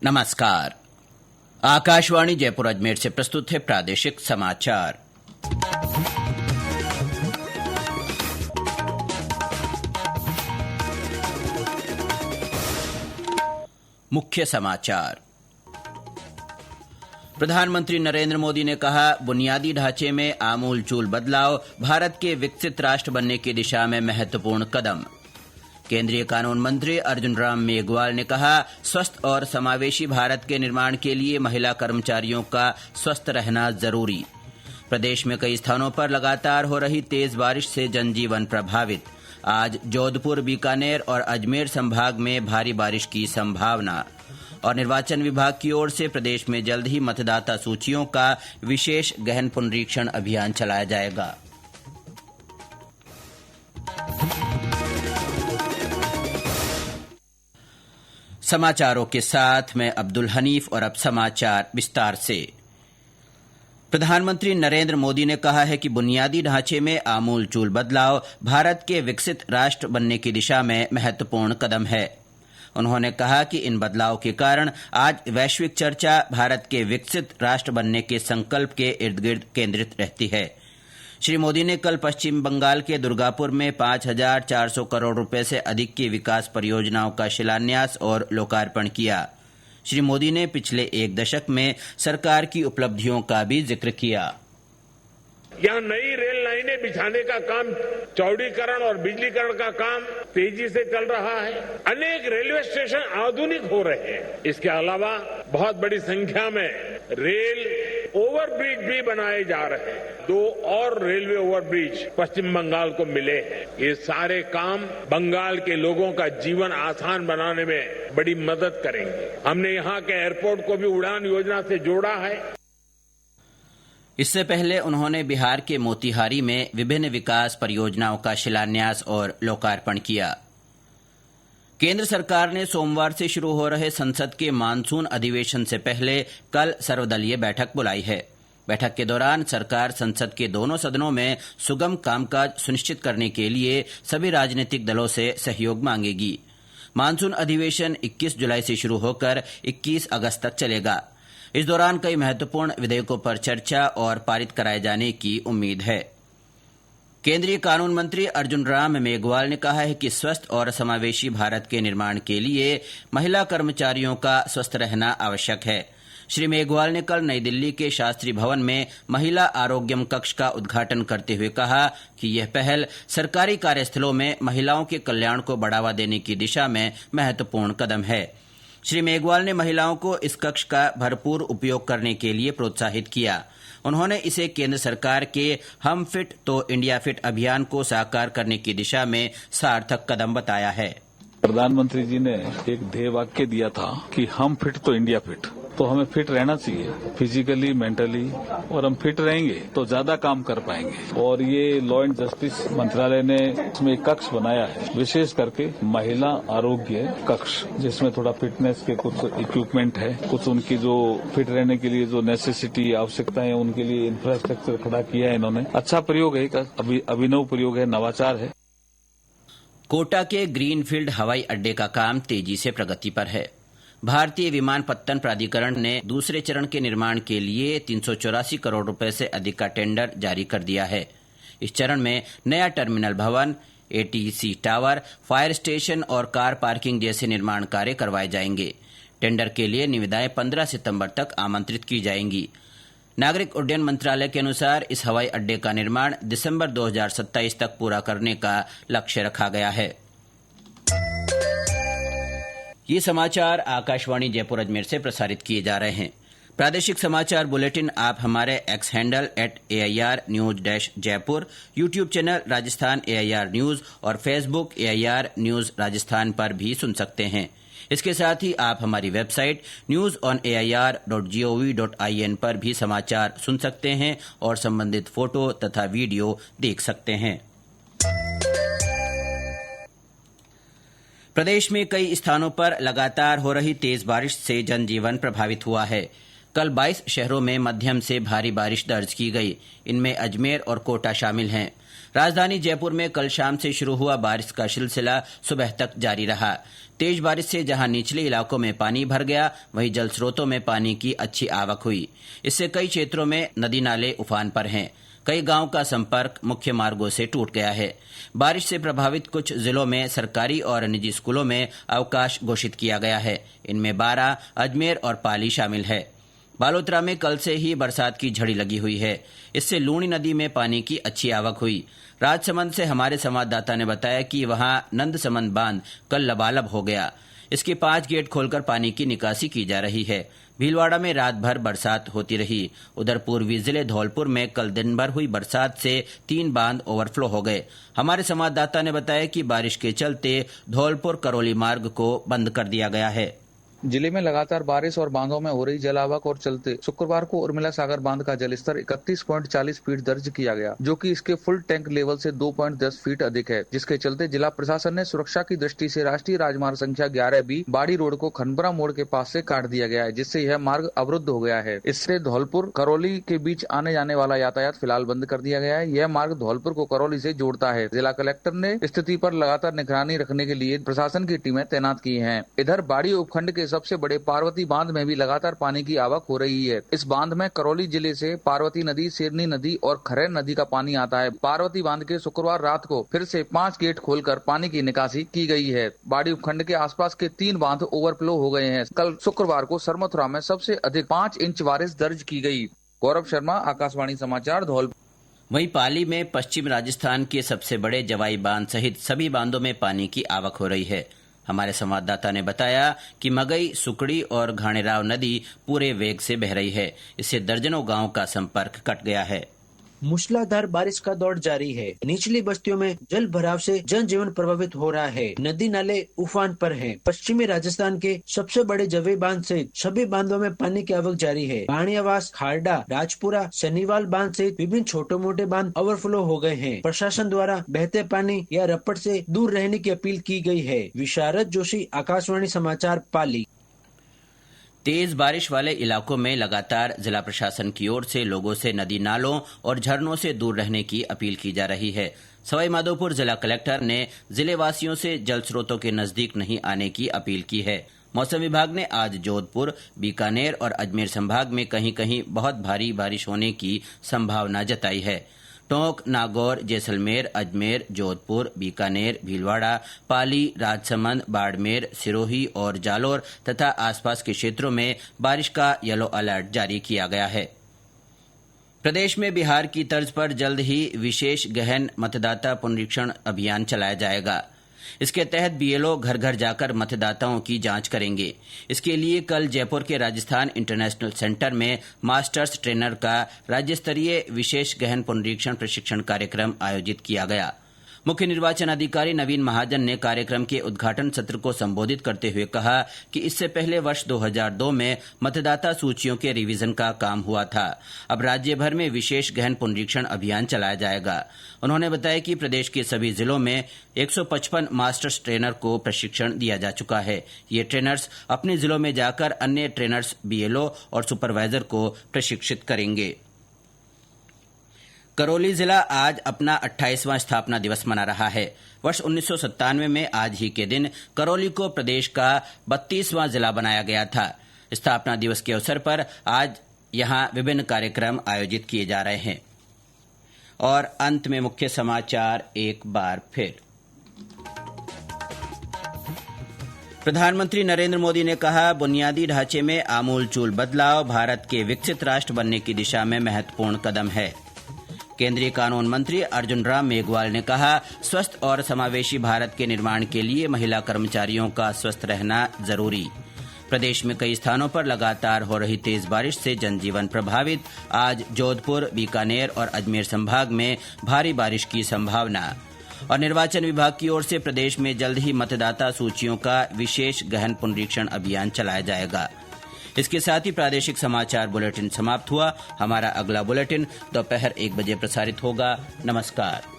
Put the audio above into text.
नमस्कार। आकाशवाणी जयपुर अजमेर से प्रस्तुत है प्रादेशिक समाचार। मुख्य समाचार। प्रधानमंत्री नरेंद्र मोदी ने कहा, बुनियादी ढांचे में आमूलचूल बदलाव भारत के विकसित राष्ट्र बनने की दिशा में महत्वपूर्ण कदम। केंद्रीय कानून मंत्री अर्जुन राम मेघवाल ने कहा, स्वस्थ और समावेशी भारत के निर्माण के लिए महिला कर्मचारियों का स्वस्थ रहना जरूरी। प्रदेश में कई स्थानों पर लगातार हो रही तेज बारिश से जनजीवन प्रभावित। आज जोधपुर, बीकानेर और अजमेर संभाग में भारी बारिश की संभावना। और निर्वाचन विभाग की ओर से प्रदेश में जल्द ही मतदाता सूचियों का विशेष गहन पुनरीक्षण अभियान चलाया जाएगा। समाचारों के साथ मैं अब्दुल हनीफ और अब समाचार विस्तार से। प्रधानमंत्री नरेंद्र मोदी ने कहा है कि बुनियादी ढांचे में आमूलचूल बदलाव भारत के विकसित राष्ट्र बनने की दिशा में महत्वपूर्ण कदम है। उन्होंने कहा कि इन बदलाव के कारण आज वैश्विक चर्चा भारत के विकसित राष्ट्र बनने के संकल्प के इर्द गिर्द केंद्रित रहती है। श्री मोदी ने कल पश्चिम बंगाल के दुर्गापुर में 5,400 करोड़ रुपए से अधिक की विकास परियोजनाओं का शिलान्यास और लोकार्पण किया। श्री मोदी ने पिछले एक दशक में सरकार की उपलब्धियों का भी जिक्र किया। यहाँ नई रेल लाइनें बिछाने का काम, चौड़ीकरण और बिजलीकरण का काम तेजी से चल रहा है। अनेक रेलवे स्टेशन आधुनिक हो रहे हैं। इसके अलावा बहुत बड़ी संख्या में रेल ओवरब्रिज भी बनाए जा रहे हैं। 2 और रेलवे ओवरब्रिज पश्चिम बंगाल को मिले हैं। ये सारे काम बंगाल के लोगों का जीवन आसान बनाने में बड़ी मदद करेंगे। हमने यहाँ के एयरपोर्ट को भी उड़ान योजना से जोड़ा है। इससे पहले उन्होंने बिहार के मोतिहारी में विभिन्न विकास परियोजनाओं का शिलान्यास और लोकार्पण किया। केंद्र सरकार ने सोमवार से शुरू हो रहे संसद के मानसून अधिवेशन से पहले कल सर्वदलीय बैठक बुलाई है। बैठक के दौरान सरकार संसद के दोनों सदनों में सुगम कामकाज सुनिश्चित करने के लिए सभी राजनीतिक दलों से सहयोग मांगेगी। मानसून अधिवेशन 21 जुलाई से शुरू होकर 21 अगस्त तक चलेगा। इस दौरान कई महत्वपूर्ण विधेयकों पर चर्चा और पारित कराए जाने की उम्मीद है। केंद्रीय कानून मंत्री अर्जुन राम मेघवाल ने कहा है कि स्वस्थ और समावेशी भारत के निर्माण के लिए महिला कर्मचारियों का स्वस्थ रहना आवश्यक है। श्री मेघवाल ने कल नई दिल्ली के शास्त्री भवन में महिला आरोग्यम कक्ष का उद्घाटन करते हुए कहा कि यह पहल सरकारी कार्यस्थलों में महिलाओं के कल्याण को बढ़ावा देने की दिशा में महत्वपूर्ण कदम है। श्री मेघवाल ने महिलाओं को इस कक्ष का भरपूर उपयोग करने के लिए प्रोत्साहित किया। उन्होंने इसे केंद्र सरकार के हम फिट तो इंडिया फिट अभियान को साकार करने की दिशा में सार्थक कदम बताया है। प्रधानमंत्री जी ने एक ध्येय वाक्य दिया था कि हम फिट तो इंडिया फिट। तो हमें फिट रहना चाहिए, फिजिकली, मेंटली, और हम फिट रहेंगे तो ज्यादा काम कर पाएंगे। और ये लॉ एंड जस्टिस मंत्रालय ने इसमें एक कक्ष बनाया है, विशेष करके महिला आरोग्य कक्ष, जिसमें थोड़ा फिटनेस के कुछ इक्विपमेंट है, कुछ उनकी जो फिट रहने के लिए जो नेसेसिटी आवश्यकता है उनके लिए इंफ्रास्ट्रक्चर खड़ा किया है इन्होंने। अच्छा प्रयोग है, अभिनव प्रयोग है, नवाचार है। कोटा के ग्रीनफील्ड हवाई अड्डे का काम तेजी से प्रगति पर है। भारतीय विमानपत्तन प्राधिकरण ने दूसरे चरण के निर्माण के लिए 384 करोड़ रुपए से अधिक का टेंडर जारी कर दिया है। इस चरण में नया टर्मिनल भवन, एटीसी टावर, फायर स्टेशन और कार पार्किंग जैसे निर्माण कार्य करवाए जाएंगे। टेंडर के लिए निविदाएं 15 सितंबर तक आमंत्रित की जाएंगी। नागरिक उड्डयन मंत्रालय के अनुसार इस हवाई अड्डे का निर्माण दिसंबर 2027 तक पूरा करने का लक्ष्य रखा गया है। ये समाचार आकाशवाणी जयपुर अजमेर से प्रसारित किए जा रहे हैं। प्रादेशिक समाचार बुलेटिन आप हमारे x handle @AIR News Jaipur, YouTube channel Rajasthan AIR news और फेसबुक AIR न्यूज राजस्थान पर भी सुन सकते हैं। इसके साथ ही आप हमारी वेबसाइट newsonair.gov.in पर भी समाचार सुन सकते हैं और संबंधित फोटो तथा वीडियो देख सकते हैं। प्रदेश में कई स्थानों पर लगातार हो रही तेज बारिश से जनजीवन प्रभावित हुआ है। कल 22 शहरों में मध्यम से भारी बारिश दर्ज की गई। इनमें अजमेर और कोटा शामिल हैं। राजधानी जयपुर में कल शाम से शुरू हुआ बारिश का सिलसिला सुबह तक जारी रहा। तेज बारिश से जहां निचले इलाकों में पानी भर गया, वहीं जल स्रोतों में पानी की अच्छी आवक हुई। इससे कई क्षेत्रों में नदी नाले उफान पर हैं। कई गांवों का संपर्क मुख्य मार्गों से टूट गया है। बारिश से प्रभावित कुछ जिलों में सरकारी और निजी स्कूलों में अवकाश घोषित किया गया है। इनमें बारां, अजमेर और पाली शामिल है। बालोतरा में कल से ही बरसात की झड़ी लगी हुई है। इससे लूणी नदी में पानी की अच्छी आवक हुई। राजसमंद से हमारे संवाददाता ने बताया कि वहां नंदसमंद बांध कल लबालब हो गया। इसके 5 गेट खोलकर पानी की निकासी की जा रही है। भीलवाड़ा में रात भर बरसात होती रही। उधर पूर्वी जिले धौलपुर में कल दिन भर हुई बरसात से 3 बांध ओवरफ्लो हो गए। हमारे संवाददाता ने बताया कि बारिश के चलते धौलपुर करौली मार्ग को बंद कर दिया गया है। जिले में लगातार बारिश और बांधों में हो रही जलावक और चलते शुक्रवार को उर्मिला सागर बांध का जलस्तर 31.40 फीट दर्ज किया गया, जो कि इसके फुल टैंक लेवल से 2.10 फीट अधिक है, जिसके चलते जिला प्रशासन ने सुरक्षा की दृष्टि से राष्ट्रीय राजमार्ग संख्या 11B बाड़ी रोड को खनबरा मोड़ के पास से काट दिया गया है, जिससे यह मार्ग अवरुद्ध हो गया है। इससे धौलपुर करौली के बीच आने जाने वाला यातायात फिलहाल बंद कर दिया गया है। यह मार्ग धौलपुर को करौली से जोड़ता है। जिला कलेक्टर ने स्थिति पर लगातार निगरानी रखने के लिए प्रशासन की टीमें तैनात की है। इधर बाड़ी उपखंड के सबसे बड़े पार्वती बांध में भी लगातार पानी की आवक हो रही है। इस बांध में करौली जिले से पार्वती नदी, शेरनी नदी और खरैर नदी का पानी आता है। पार्वती बांध के शुक्रवार रात को फिर से 5 गेट खोलकर पानी की निकासी की गई है। बाड़ी उपखंड के आसपास के 3 बांध ओवरफ्लो हो गए हैं। कल शुक्रवार को सरमथुरा में सबसे अधिक 5 इंच बारिश दर्ज की गई। गौरव शर्मा, आकाशवाणी समाचार, धौलपुर। वहीं पाली में पश्चिम राजस्थान के सबसे बड़े जवाई बांध सहित सभी बांधों में पानी की आवक हो रही है। हमारे संवाददाता ने बताया कि मगई, सुकड़ी और घाणेराव नदी पूरे वेग से बह रही है। इससे दर्जनों गांवों का संपर्क कट गया है। मूसलाधार बारिश का दौर जारी है। निचली बस्तियों में जल भराव से जनजीवन प्रभावित हो रहा है। नदी नाले उफान पर हैं। पश्चिमी राजस्थान के सबसे बड़े जवे बांध सहित सभी बांधों में पानी की आवक जारी है। बाणियावास, खारडा, राजपुरा, सनीवाल बांध सहित विभिन्न छोटे मोटे बांध ओवरफ्लो हो गए हैं। प्रशासन द्वारा बहते पानी या रपट से दूर रहने की अपील की गई है। विशारद जोशी, आकाशवाणी समाचार, पाली। तेज बारिश वाले इलाकों में लगातार जिला प्रशासन की ओर से लोगों से नदी नालों और झरनों से दूर रहने की अपील की जा रही है। सवाईमाधोपुर जिला कलेक्टर ने जिले वासियों से जल स्रोतों के नजदीक नहीं आने की अपील की है। मौसम विभाग ने आज जोधपुर, बीकानेर और अजमेर संभाग में कहीं कहीं बहुत भारी बारिश होने की संभावना जताई है। टोंक, नागौर, जैसलमेर, अजमेर, जोधपुर, बीकानेर, भीलवाड़ा, पाली, राजसमंद, बाड़मेर, सिरोही और जालोर तथा आसपास के क्षेत्रों में बारिश का येलो अलर्ट जारी किया गया है। प्रदेश में बिहार की तर्ज पर जल्द ही विशेष गहन मतदाता पुनरीक्षण अभियान चलाया जाएगा। इसके तहत बीएलओ घर घर जाकर मतदाताओं की जांच करेंगे। इसके लिए कल जयपुर के राजस्थान इंटरनेशनल सेंटर में मास्टर्स ट्रेनर का राज्य स्तरीय विशेष गहन पुनरीक्षण प्रशिक्षण कार्यक्रम आयोजित किया गया। मुख्य निर्वाचन अधिकारी नवीन महाजन ने कार्यक्रम के उद्घाटन सत्र को संबोधित करते हुए कहा कि इससे पहले वर्ष 2002 में मतदाता सूचियों के रिवीजन का काम हुआ था। अब राज्य भर में विशेष गहन पुनरीक्षण अभियान चलाया जाएगा। उन्होंने बताया कि प्रदेश के सभी जिलों में 155 मास्टर्स ट्रेनर को प्रशिक्षण दिया जा चुका है। ये ट्रेनर्स अपने जिलों में जाकर अन्य ट्रेनर्स, बीएलओ और सुपरवाइजर को प्रशिक्षित करेंगे। करौली जिला आज अपना 28वां स्थापना दिवस मना रहा है। वर्ष 1997 में आज ही के दिन करौली को प्रदेश का 32वां जिला बनाया गया था। स्थापना दिवस के अवसर पर आज यहां विभिन्न कार्यक्रम आयोजित किए जा रहे हैं। और अंत में मुख्य समाचार एक बार फिर। प्रधानमंत्री नरेंद्र मोदी ने कहा, बुनियादी ढांचे में आमूलचूल बदलाव भारत के विकसित राष्ट्र बनने की दिशा में महत्वपूर्ण कदम है। केंद्रीय कानून मंत्री अर्जुन राम मेघवाल ने कहा, स्वस्थ और समावेशी भारत के निर्माण के लिए महिला कर्मचारियों का स्वस्थ रहना जरूरी। प्रदेश में कई स्थानों पर लगातार हो रही तेज बारिश से जनजीवन प्रभावित। आज जोधपुर, बीकानेर और अजमेर संभाग में भारी बारिश की संभावना। और निर्वाचन विभाग की ओर से प्रदेश में जल्द ही मतदाता सूचियों का विशेष गहन पुनरीक्षण अभियान चलाया जाएगा। इसके साथ ही प्रादेशिक समाचार बुलेटिन समाप्त हुआ। हमारा अगला बुलेटिन दोपहर 1 बजे प्रसारित होगा। नमस्कार।